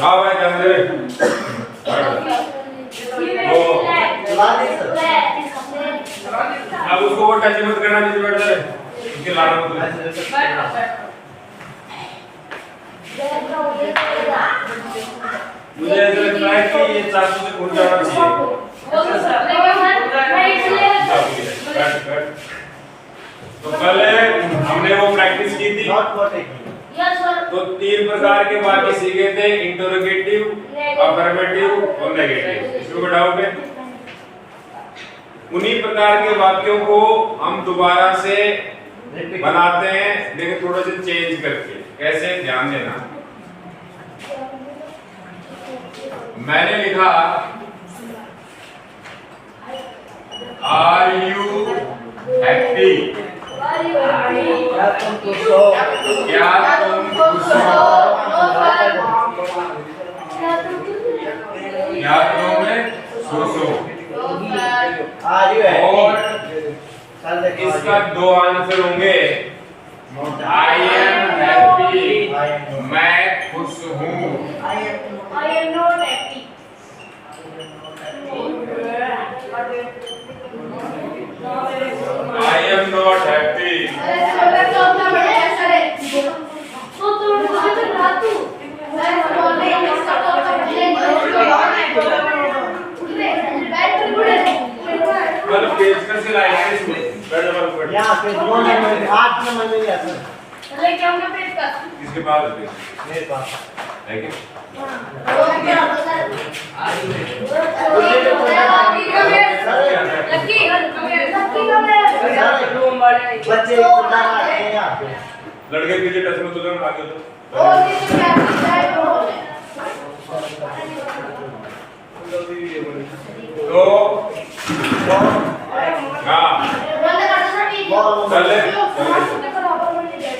हाँ भाई चंद्र वो अब उसको वो टच मत करना नीचे बैठ जाए उसके लाना मत मुझे ऐसा लगता है कि ये 400 से कौन जाना चाहिए तो कल हमने वो प्रैक्टिस की थी तो 3 प्रकार के वाक्य सीखे थे इंटरोगेटिव अफर्मेटिव और नेगेटिव इसमें कोई डाउट है उन्हीं प्रकार के वाक्यों को हम दोबारा से बनाते हैं लेकिन थोड़ा सा चेंज करके कैसे ध्यान देना मैंने लिखा आर यू हैप्पी क्या तुम खुश हो क्या तुम खुश हो और इसका 2 आंसर होंगे आई एम हैप्पी मैं खुश हूँ आई am not happy I am not happy. कल पेज का से लाइट इसमें बैठ जा पर यहां पे 2 नंबर 8 नंबर में लिया सर अरे क्या होगा पेज का किसके पास है मेरे पास है क्या हां वो क्या होता है लकी बच्चे लड़के पीछे टच में तुझे आगे तो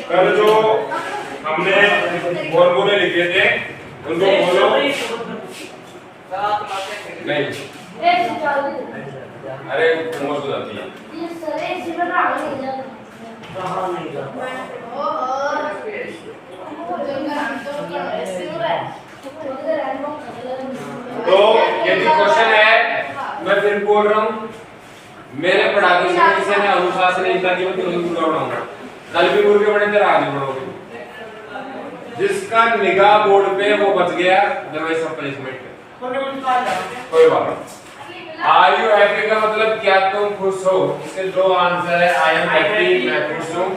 कल जो हमने फॉर्मूले लिखे थे उनको बोलो नहीं अरे उम्र हो जाती है तो यदि क्वेश्चन है मैं फिर बोल रहा हूँ मेरे पढ़ाते समय किसी ने अनुशासनहीनता की मैं तुरंत पूरा बनाऊंगा कल भी मुर्गे बने तेरा आगे बढ़ोगे जिसका निगाह बोर्ड पे वो बच गया अदरवाइज सब पनिशमेंट कोई बात नहीं आर यू हैप्पी का मतलब क्या तुम खुश हो इसके 2 आंसर है आई एम हैप्पी मैं खुश हूं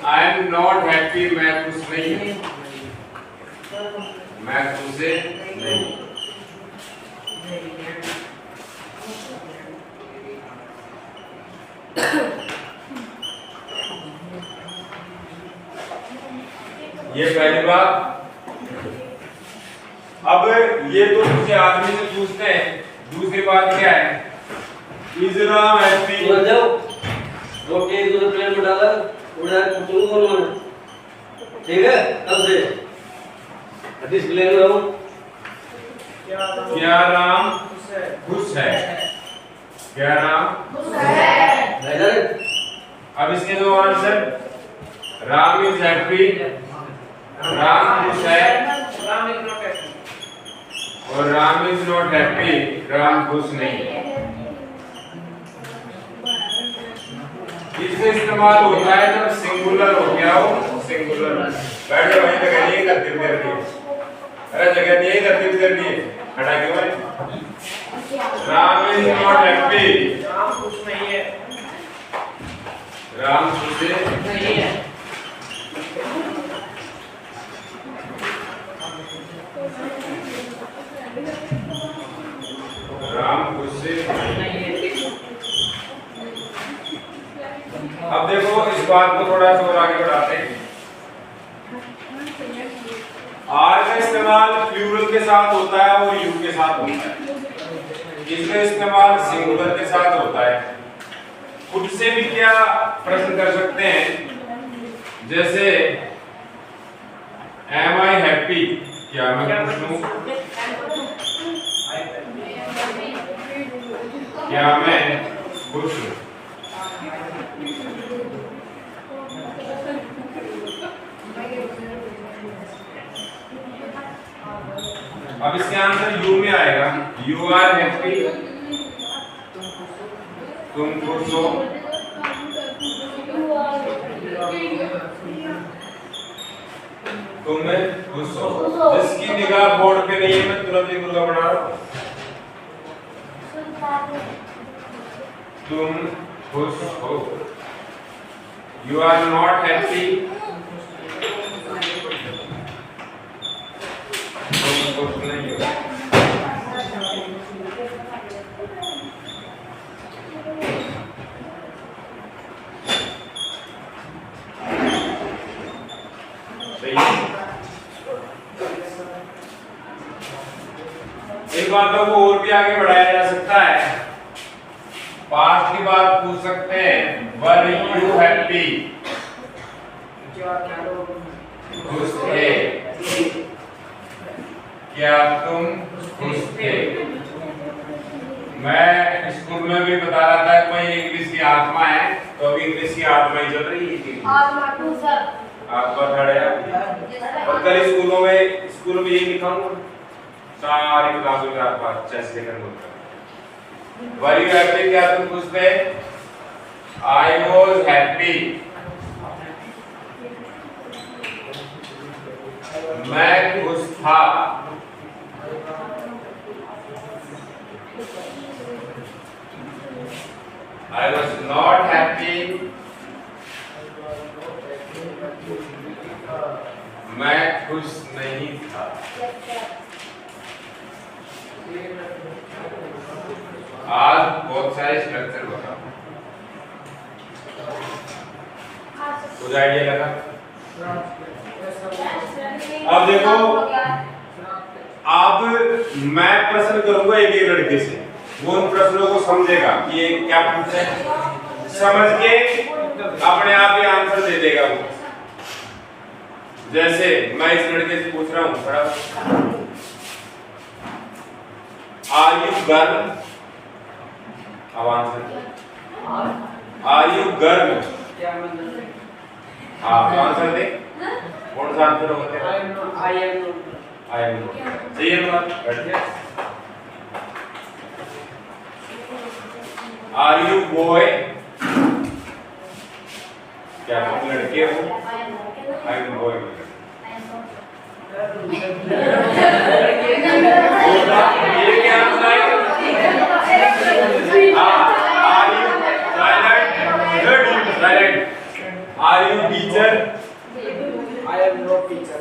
आई एम नॉट हैप्पी मैं खुश नहीं हूं मैं खुश नहीं ये पहली बात अब ये तो मुझे आदमी से पूछते हैं दूसरी बात क्या है इज राम हैप्पी बोल जाओ ओके इधर प्लेन में डाला उड़ा तुम कौन हो ठीक है कब से अतिश प्लेन में रहो क्या राम खुश है क्या राम खुश है अब इसके 2 answer Ram is happy Ram खुश है और Ram is not happy Ram खुश नहीं है इसमें इस्तेमाल होता है जब सिंगुलर हो गया हो सिंगुलर बैठ जाओ वहीं जगह नहीं करती करनी अरे जगह नहीं करती करनी खड़ा क्यों है Ram is not happy Ram खुश नहीं है राम खुश नहीं है राम खुश नहीं है अब देखो इस बात को थोड़ा सा और आगे बढ़ाते हैं आर का इस्तेमाल प्लूरल के साथ होता है और यू के साथ होता है इसका इस्तेमाल सिंगुलर के साथ होता है खुद से भी क्या प्रश्न कर सकते हैं जैसे एम आई हैप्पी क्या मैं खुश हूं क्या मैं खुश हूं अब इसके आंसर यू में आएगा। यू आर हैप्पी, तुम खुश हो। तुम खुश हो। जिसकी निगाह बोर्ड पे नहीं है मैं तुरंत ही मुर्गा बना रहा हूं। तुम खुश हो। यू आर नॉट हैप्पी, तुम खुश नहीं हो। इन बातों को और भी आगे बढ़ाया जा सकता है। पास्ट की बात पूछ सकते हैं। वर यू हैप्पी, खुश थे। क्या तुम खुश थे? मैं स्कूल में भी बता रहा था कि भाई इंग्लिश की आत्मा है, तो अभी इंग्लिश की आत्मा ही चल रही है। आपका खड़े और कल स्कूलों में ये लिखाऊंगा सारी क्लासों में आपका अच्छे से करना। वर यू हैप्पी, क्या तुम खुश थे? आई वॉज हैप्पी, मैं खुश था। I was not happy, मैं खुश नहीं था। आज बहुत सारे स्ट्रक्चर बताओ, कुछ आइडिया लगा? अब देखो, अब मैं प्रश्न करूंगा एक एक लड़के से, वो उन प्रश्नों को समझेगा कि ये क्या पूछा है, समझ के अपने आप ही आंसर दे देगा वो। जैसे मैं इस लड़के से पूछ रहा हूँ, खड़ा आर यू गर्ल? अब आंसर आर यू गर्ल? हाँ तो आंसर दे। कौन सा आंसर होगा? I am not. सही है बात, बैठ गया। Are you boy? क्या तुम लड़के हो? I am boy. ये क्या होता है? Are you silent? Are you teacher? I am not teacher.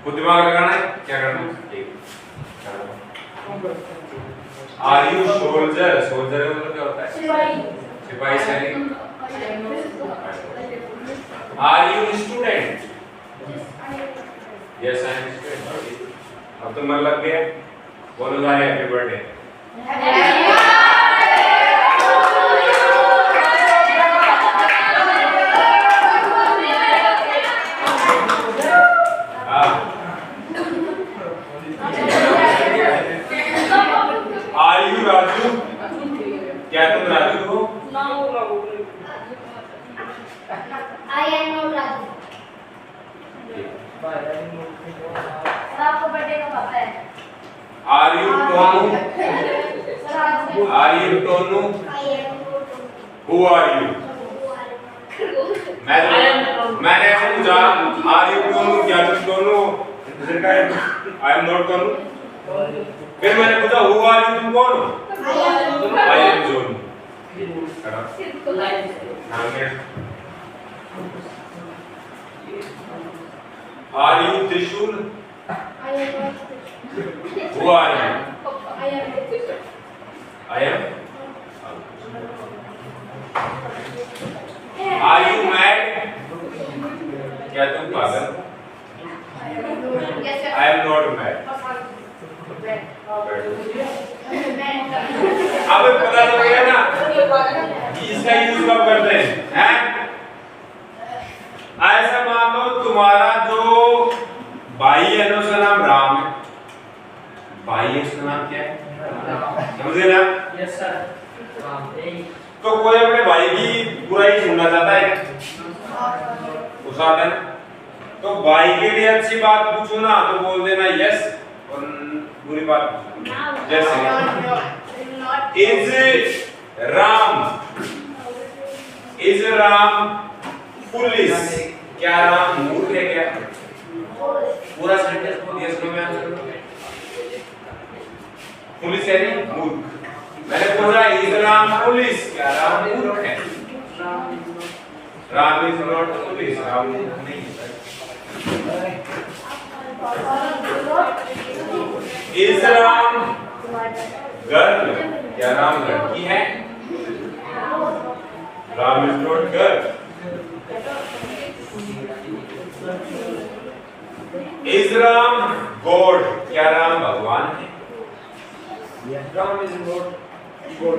खुद दिमाग लगाना है, क्या करना है? Are you soldier? सोल्जर का मतलब क्या होता है? सिपाही सैनिक। Are you student? Yes I am student. अब तो मन लग गया, बोलो सारे happy birthday. Are you Raju? क्या तुम राजू हो? I am not Raju. आपको बर्थडे का पता है? Are you Tonu? Are you Tonu? Who are you? मैंने ऐसे पूछा, आर यू टोनू? क्या तुम टोनू? आई एम नॉट टोनू। फिर मैंने पूछा हु आर यू? तुम कौन हो? I am Jonu. Are you Trishul? Who are you? I am. Are you mad? क्या तुम पागल? I am not mad. अब पता चल गया ना इसका यूज कब करते हैं? ऐसा मान लो तुम्हारा जो भाई है ना उसका नाम राम है। भाई है उसका नाम क्या है? समझे ना? Yes sir. तो कोई अपने भाई की बुराई सुनना चाहता है? उस आता है ना, तो भाई के लिए अच्छी बात पूछो ना तो बोल देना यस, पूरी बात जैसे इज राम पुलिस, क्या राम मूर्ख है क्या? पूरा सेंटेंस को यस नो में आंसर करो। पुलिस है नहीं मूर्ख, मैंने बोला इज राम पुलिस, क्या राम मूर्ख है? Ram is not police, Ram मूर्ख नहीं है। इज राम गर्ल, क्या राम लड़की है? Ram is not girl. Is Ram God, क्या राम भगवान है? Ram is not God.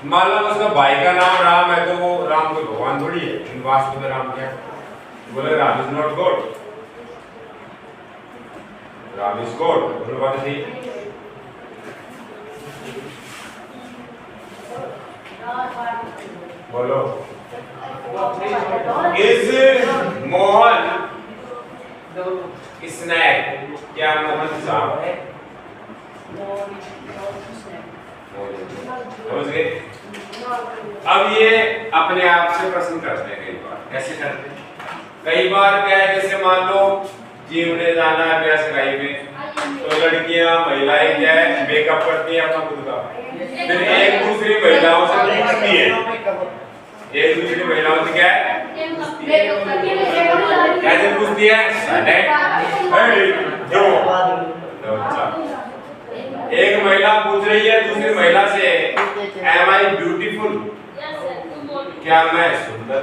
मान लो उसका भाई का नाम राम है तो वो राम को भगवान थोड़ी है, इन वास्तव में राम क्या है? बोले Ram is not God, Ram is God. बोलो बात सही। बोलो इज मोहन स्नैक, क्या मोहन सांप है? समझ गए? अब ये अपने आप से प्रश्न करते हैं, कई बार कैसे करते हैं? कई बार क्या है, जैसे मान लो जीवने जाना है ब्याह सगाई में, तो लड़कियां महिलाएं क्या है मेकअप करती है अपना खुद का, फिर एक दूसरी महिलाओं से पूछती है, एक दूसरी महिलाओं से क्या है कैसे पूछती है? एक महिला पूछ रही है दूसरी महिला से एम आई ब्यूटीफुल, क्या मैं सुंदर?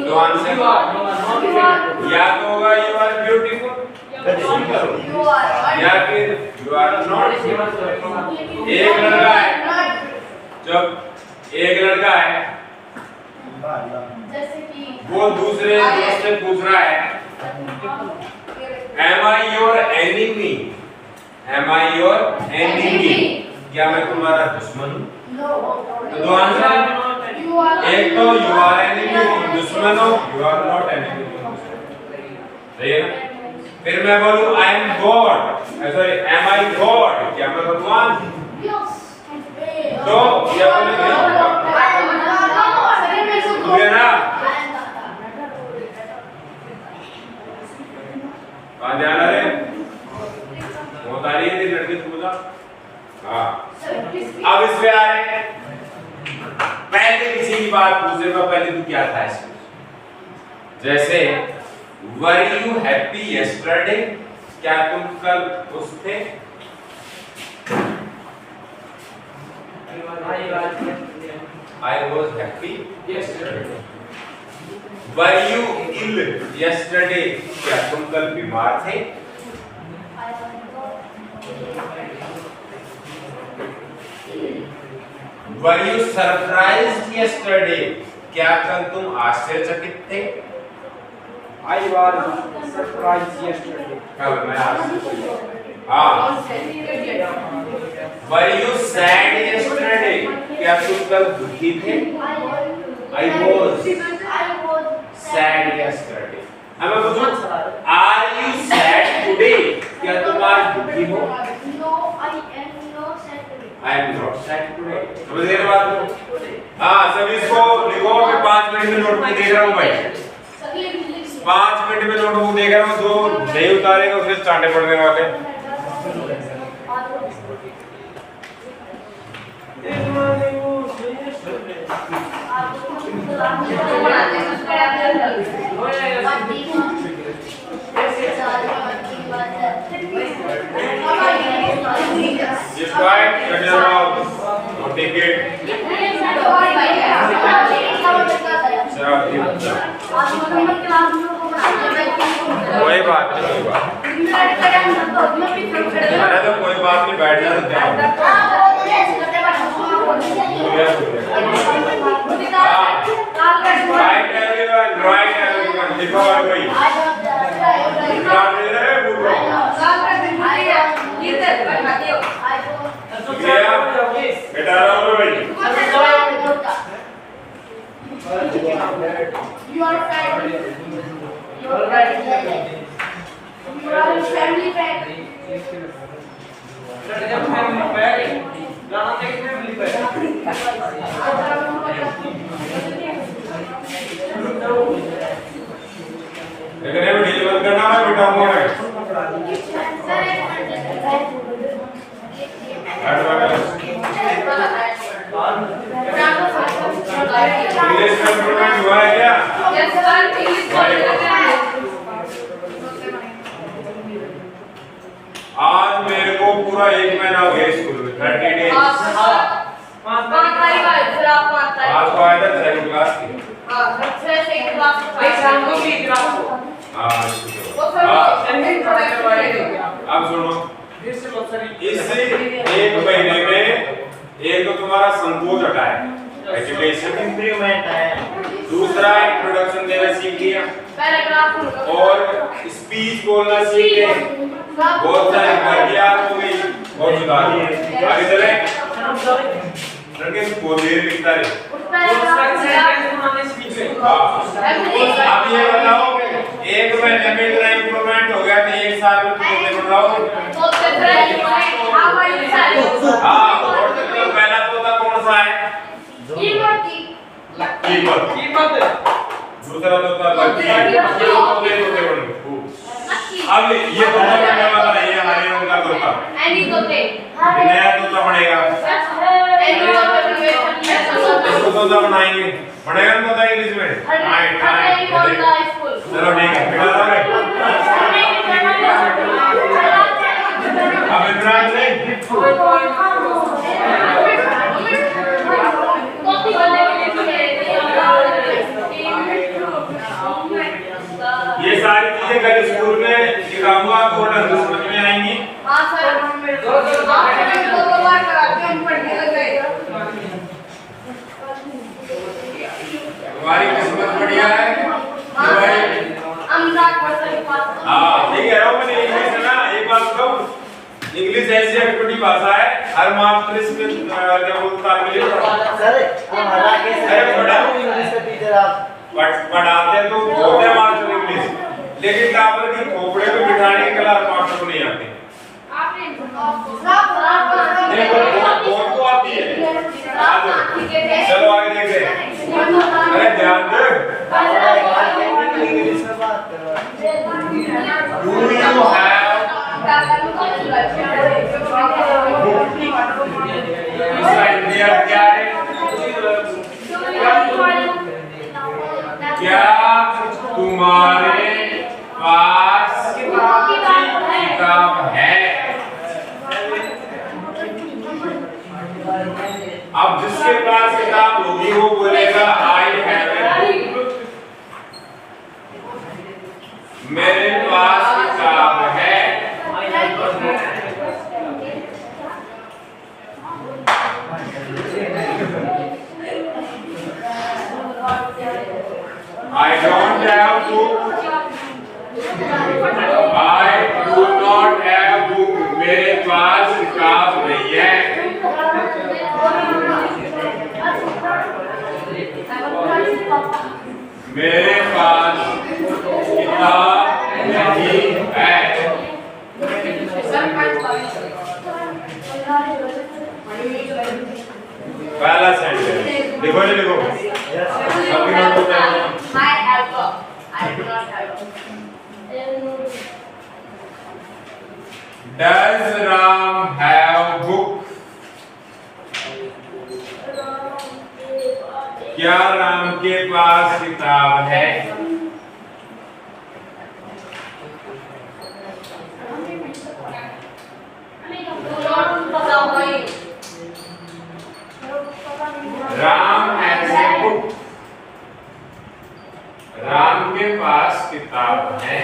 तो आंसर या तो होगा यू आर ब्यूटीफुल या फिर यू आर नॉट। एक लड़का है, जब एक लड़का है वो दूसरे दोस्त से पूछ रहा है am I your enemy, am I your enemy, क्या मैं तुम्हारा दुश्मन हूँ? तो दो आंसर, एक तो यू आर एनिमी दुश्मन हो, यू आर नॉट एनिमी, सही है ना? फिर मैं बोलूं I am God, sorry am I God, क्या मैं भगवान? तो क्या बोलेंगे? ना कहाँ ध्यान आ रहे होता नहीं है लड़के पूछा। हाँ अब इसमें आ रहे हैं, पहले किसी की बात पूछेगा, पहले तू क्या था इसमें? जैसे वर यू हैप्पी यस्टरडे, क्या तुम कल खुश थे? I was happy yesterday. Were you ill yesterday, क्या तुम कल बीमार थे? वर यू सरप्राइज्ड यस्टरडे, क्या कल तुम आश्चर्यचकित थे? I was surprised yesterday. कल मैं आश्चर्यचकित। हाँ वर यू सैड यस्टरडे, क्या तुम कल दुखी थे? I was sad yesterday। अब मैं पूछूं are you sad today, क्या तुम आज दुखी हो? I am not sad today। समझ गए ना बात को? हाँ सभी इसको लिखो, मैं 5 मिनट में नोटबुक देख रहा हूँ भाई, 5 मिनट में नोटबुक देख रहा हूँ, जो नहीं उतारेगा उसे चांटे पड़ने वाले। Just quiet, shut your mouth, don't take it। कोई बात नहीं, कोई बात अरे तो कोई बात नहीं, बैठ जा। राइट एवरीवन, लिखो भाई बेटा रहो भाई। You are right. You are right. Family pack लेकिन ये डिलीवर करना है बेटा मोरे इंग्लिश में इम्प्रूवमेंट हुआ है क्या? यस सर इंग्लिश बोल लेते हैं। आज मेरे को पूरा 1 महीना हो गया स्कूल में 30 डेज। पांच तारीख आए फिर आप 5 तारीख आज को आया था 2nd क्लास की। हां बच्चे से क्लास एग्जाम को भी क्लास को हाँ वो सर अब सुनो इस 1 महीने में एक तो तुम्हारा संकोच हटा है, एजुकेशन इंप्रूवमेंट है, दूसरा इंट्रोडक्शन देना सीख लिया पैराग्राफ और स्पीच बोलना सीख गए, बहुत सारी गलतियां हो गई और सुधार लिए। आगे चले लड़के को देर लिखता रहे। अब ये बताओ 1 महीने में इतना इंप्रूवमेंट हो गया तो 1 साल में कितने बताओ? हाँ और तो पहला तोता कौन सा है? कीमत। दूसरा तोता लकी। अब ये तोता बनने वाला है, ये हमारे रंग का तोता। नया तोता बनेगा। इसको तोता बनाएंगे, बनेगा ना तोता इंग्लिश में? चलो ठीक है बिठा दो। अब इमरान से ये सारी चीजें कल स्कूल में सिखाऊंगा, आपको समझ में आएंगी। हां सर दो बार कराते हम पढ़ने लग गए। तुम्हारी किस्मत बढ़िया है। हाँ ठीक है रहो मैंने इंग्लिश है ना, एक बात बताऊं, इंग्लिश ऐसी एक्टिविटी भाषा है हर मास्टर इसमें क्या बोलता है सर हमारा कैसे इंग्लिश का टीचर आप पढ़ाते हैं तो होते हैं मास्टर इंग्लिश, लेकिन टावर की खोपड़े पे बिठाने के क्लास मास्टर को नहीं आते। बहुत को आती है। चलो आगे देखते हैं। अरे ध्यान दे इंग्लिश में बात करो। Do you have इस आइडिया क्या है? क्या तुम्हारे पास किताब है? अब जिसके पास किताब होगी वो बोलेगा आई हैव ए बुक। मेरे पास किताब है। I don't have book. I do not have book. मेरे पास किताब नहीं है। मेरे पास किताब नहीं है। पहला सेंटेंस लिखो जी लिखो। अभी नोट होता है। I do not have. Does Ram have book? क्या राम के पास किताब है? Ram has a book. Ram के पास किताब है।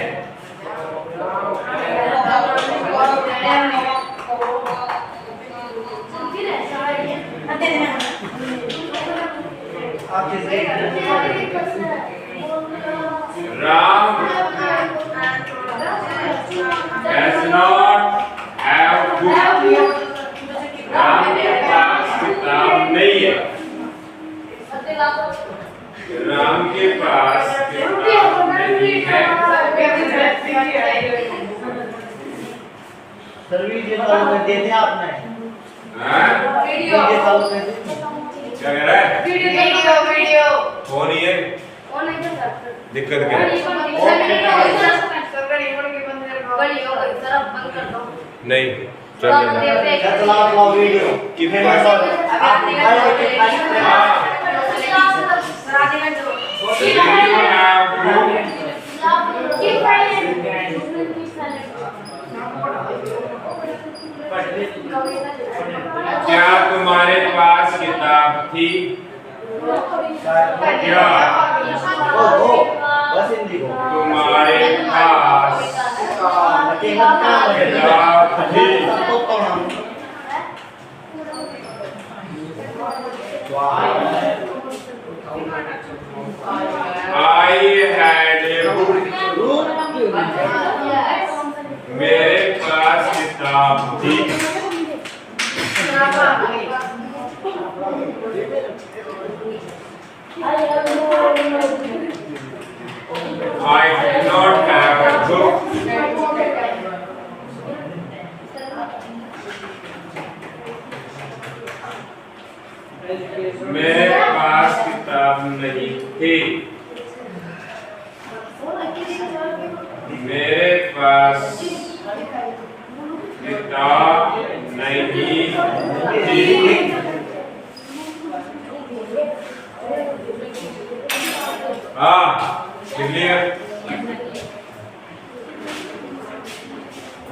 Ram does not have book. Ram के पास किताब नहीं है। राम के पास किताब नहीं है। सर वीडियो चालू कर देते हैं आपने। हाँ? वीडियो वीडियो चालू कर देते क्या कह रहा है? वीडियो कौन ही है? और नहीं कर सकते दिक्कत क्या है? सर रिमोट के बंद कर बड़ी हो गई सर अब बंद कर दो नहीं चल लेना। हैं। चलाओ वीडियो। कितने आप क्या तुम्हारे पास किताब थी? क्या बस हिंदी को। तुम्हारे पास किताब थी? I had a book. मेरे पास किताब थी। I did not have a book. मेरे पास किताब नहीं थी। मेरे पास किताब नहीं थी। हाँ क्लियर।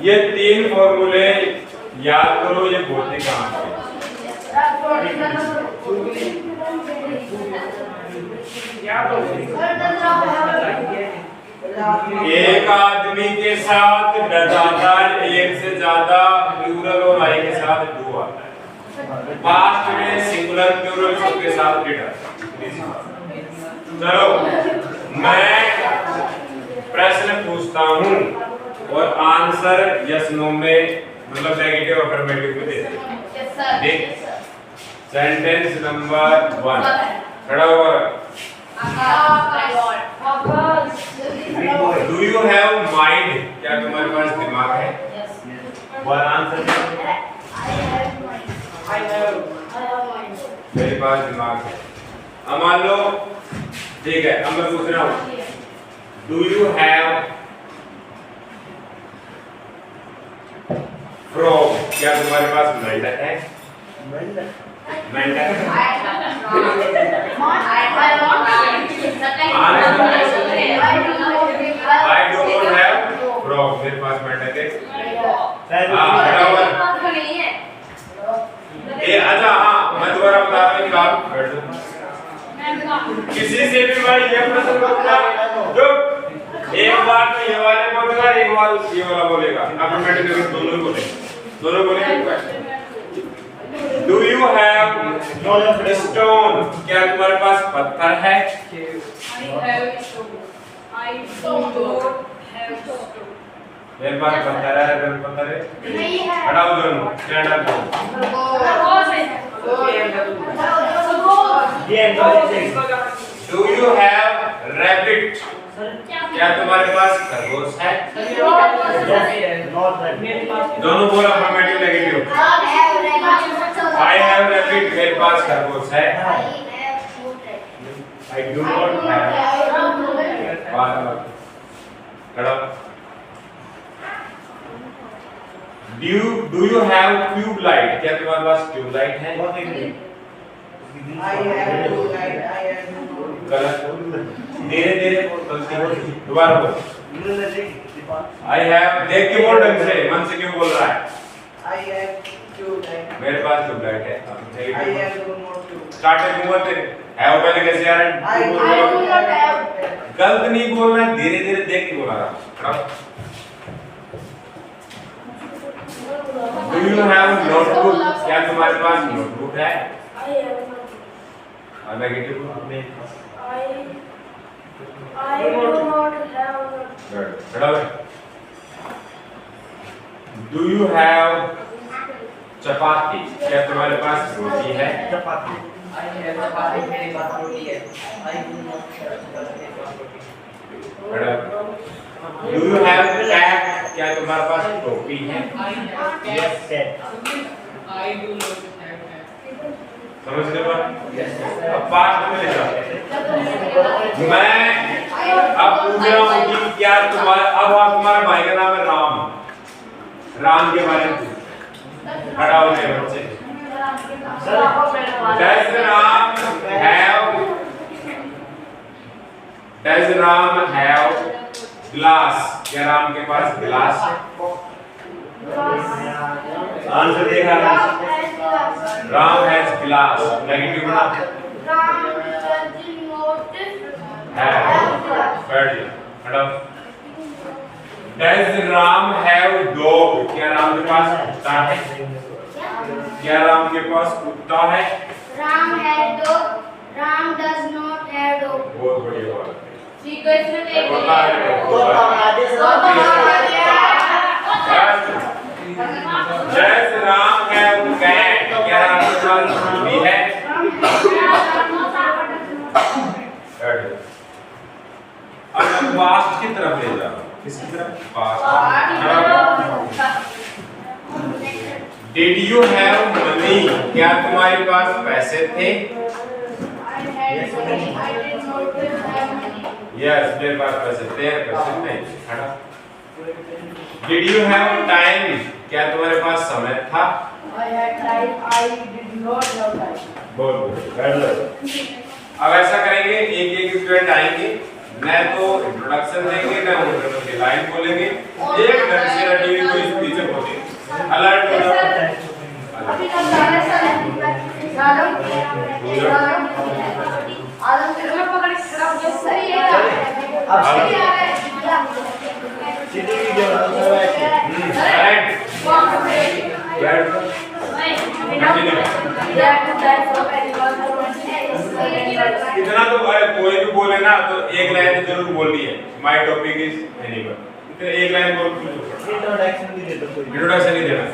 ये तीन फॉर्मूले याद करो, ये बहुत ही काम है। एक आदमी के साथ लगातार एक से ज्यादा प्लूरल और आई के साथ डू आता है। पास्ट में सिंगुलर प्लूरल सबके साथ डिड आता है। चलो मैं प्रश्न पूछता हूँ और आंसर यस नो में मतलब नेगेटिव और अफर्मेटिव में दे दो। देख सेंटेंस नंबर 1 खड़ा हुआ। Do you have mind? क्या तुम्हारे पास दिमाग है? One answer. मेरे पास दिमाग है। अब मान लो ठीक है, अब मैं पूछ रहा हूँ डू यू हैव फ्रॉग? क्या तुम्हारे पास मेंढक है? मेंढक I do not have frog. मेरे पास मेंढक है। हाँ बराबर। ये अच्छा हाँ मैं दोबारा बता रहा हूँ कि आप बैठ जाओ। किसी से भी भाई ये प्रश्न पूछना जो एक बार तो ये वाले बोलेगा, एक बार ये वाला बोलेगा। ऑटोमेटिकली दोनों ही बोलेंगे। Do you have stone? क्या तुम्हारे पास पत्थर है? मेरे पास पत्थर है। मेरे पत्थर है। नहीं है। हटाओ दोनों। Stand up. Do you have rabbit? क्या तुम्हारे पास खरगोश है? दोनों बोला affirmative negative. I have rabbit. मेरे पास खरगोश है। I do not have। खड़ा। Do you have tube light? क्या तुम्हारे पास ट्यूब लाइट है? गलत। धीरे धीरे दोबारा बोल। I have देख के बोल ढंग से, मन से क्यों बोल रहा है? मेरे पास ट्यूब लाइट है। स्टार्ट दूंगा तेरे है वो पहले कैसे आ रहा है? गलत नहीं बोलना है, धीरे धीरे देख के बोला रहा। Do you have notebook? क्या तुम्हारे पास नोटबुक है? Negative. I do not have. खड़ा है। Do you have चपाती? क्या तुम्हारे पास रोटी है? खड़ा। Do you have cat? क्या तुम्हारे पास टोपी है। Yes, sir. समझ गए बात? अब पास्ट में ले जाओ। मैं अब पूछ रहा हूँ कि क्या तुम्हारा तुम्हारे भाई का नाम है राम। राम के बारे में खड़ा हो गए बच्चे। Does Ram have glass? क्या राम के पास गिलास है? आंसर देखा राम हैज गिलास। नेगेटिव बना Does Ram have dog? क्या राम के पास कुत्ता है? क्या राम के पास कुत्ता है? Ram has dog. Ram does not have dog. बहुत बढ़िया बात है। सीक्वेंस में देख होता है, तो आदेश Does Ram have cat? क्या राम के पास बिल्ली है? अब मैं पास्ट की तरफ ले जा रहा हूँ। किसकी तरफ? Past. Did you have money? क्या तुम्हारे पास पैसे थे? Yes, मेरे पास पैसे थे, पैसे नहीं। खड़ा। Did you have time? क्या तुम्हारे पास समय था? बहुत बढ़िया। अब ऐसा करेंगे, एक स्टूडेंट आएंगे, न तो इंट्रोडक्शन देंगे, न उनकी लाइन बोलेंगे, एक ढंग से रटी हुई कोई स्पीच होगी, अलर्ट हो जाओ। इतना तो कोई भी बोले ना तो एक लाइन जरूर बोलनी है। My topic is animal. इतना एक लाइन बोल इंट्रोडक्शन भी दे दो कोई। इंट्रोडक्शन नहीं देना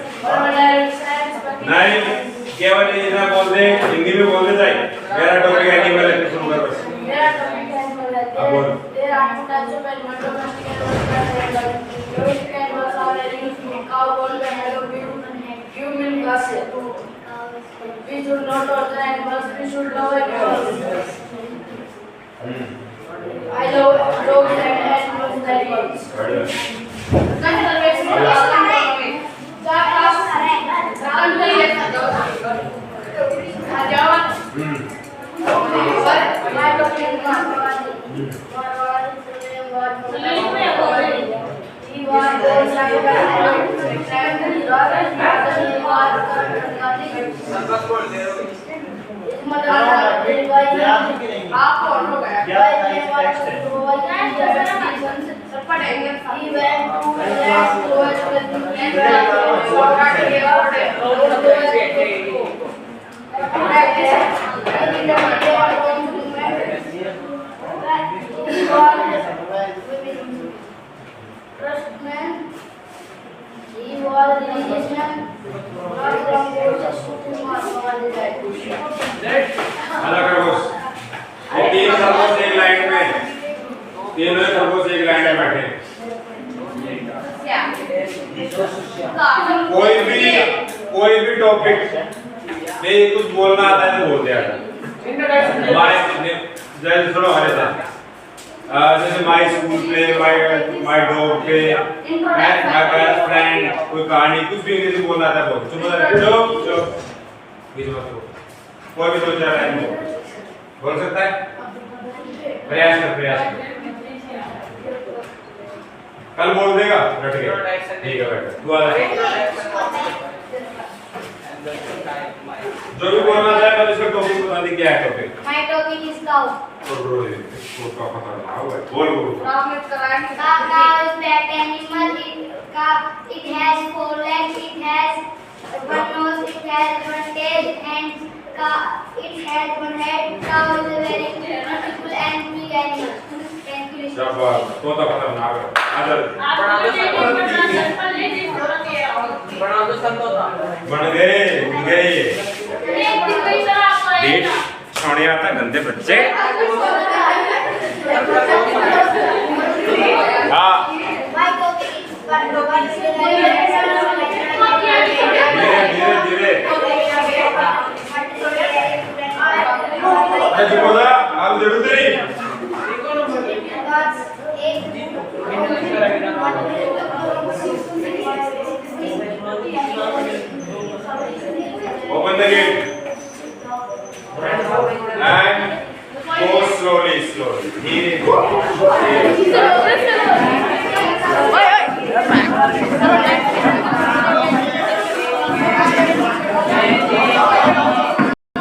नहीं, केवल इतना बोल दे, हिंदी में बोल दे जाए मेरा टॉपिक एनिमल है, शुरू कर बस। मेरा टॉपिक एनिमल है। अब बोल। There are two types of animals, domestic animals. Domestic animals are used cow, bull, camel, few milk glasses. We should not torture animals. We should love animals. I love dogs and animals very much. तीन खरगोश एक line में, तीनों खरगोश एक line में बैठे। कोई भी टॉपिक में कुछ बोलना आता है तो बोल दिया। जैसे सुनो हरे साथ, जैसे माय स्कूल पे, माय डॉग पे, माय बेस्ट फ्रेंड, कोई कहानी, कुछ भी इंग्लिश बोलना आता है बोल। चुप बीच मत बोल, कोई भी दो चार लाइन बोल सकता है। प्रयास कर। कल बोल देगा रट के, ठीक है बेटा तू आ जा। जो भी बोलना चाहे पहले इसका टॉपिक बता दे, क्या है topic? My topic is cow. बोल। The cow is pet animal. It has four legs. It has one nose. It has one tail, and it has one head. Cow is a very beautiful and big animal. Thank you. शाबाश, तोता खतरनाक है। आदर बन गए date छोड़े आता गंदे बच्चे। हाँ My topic is Yes.